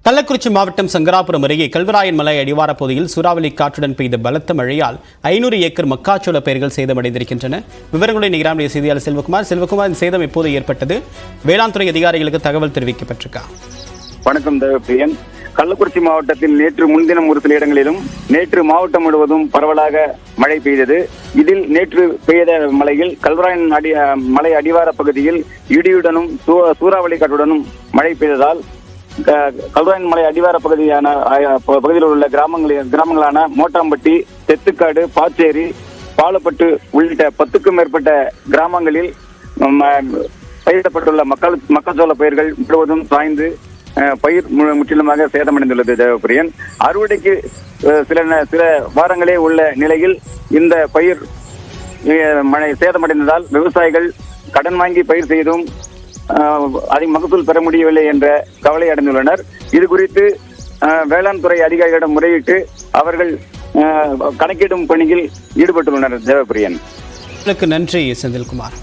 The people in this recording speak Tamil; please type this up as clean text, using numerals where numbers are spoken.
கள்ளக்குறிச்சி மாவட்டம் சங்கராபுரம் அருகே கல்வராயன் மலை அடிவார பகுதியில் சூறாவளி காற்றுடன் பெய்த பலத்த மழையால் 500 ஏக்கர் மக்காச்சோள பயிர்கள் சேதமடைந்திருக்கின்றன. விவரங்களை நிகரான செய்தியாளர் செல்வகுமார், இந்த சேதம் எப்போது ஏற்பட்டது? வேளாண் துறை அதிகாரிகளுக்கு தகவல் தெரிவிக்கப்பட்டிருக்கா? வணக்கம் தேவப்பிரியன். கள்ளக்குறிச்சி மாவட்டத்தில் நேற்று முன்தினம் ஒரு சில இடங்களிலும் நேற்று மாவட்டம் முழுவதும் பரவலாக மழை பெய்தது. இதில் நேற்று பெய்த மழையில் கல்வராயன் மலை அடிவார பகுதியில் இடியுடனும் சூறாவளி காற்றுடனும் மழை பெய்ததால் கல்வராயன் மலை அடிவார பகுதியில் உள்ள கிராமங்களான மோட்டாம்பட்டி, தெத்துக்காடு, பாச்சேரி, பாலப்பட்டு உள்ளிட்ட 10க்கும் மேற்பட்ட கிராமங்களில் பயிரிடப்பட்டுள்ள மக்காச்சோள பயிர்கள் முழுவதும் சாய்ந்து பயிர் முற்றிலுமாக சேதமடைந்துள்ளது. தேவப்பிரியன், அறுவடைக்கு சில வாரங்களே உள்ள நிலையில் இந்த பயிர் மழை சேதமடைந்ததால் விவசாயிகள் கடன் வாங்கி பயிர் செய்தும் அதிக மகசூல் பெற முடியவில்லை என்ற கவலை அடைந்துள்ளனர். இது குறித்து வேளாண் துறை அதிகாரிகளிடம் முறையிட்டு அவர்கள் கணக்கிடும் பணியில் ஈடுபட்டுள்ளனர். தேவப்பிரியன், நன்றி செந்தில்குமார்.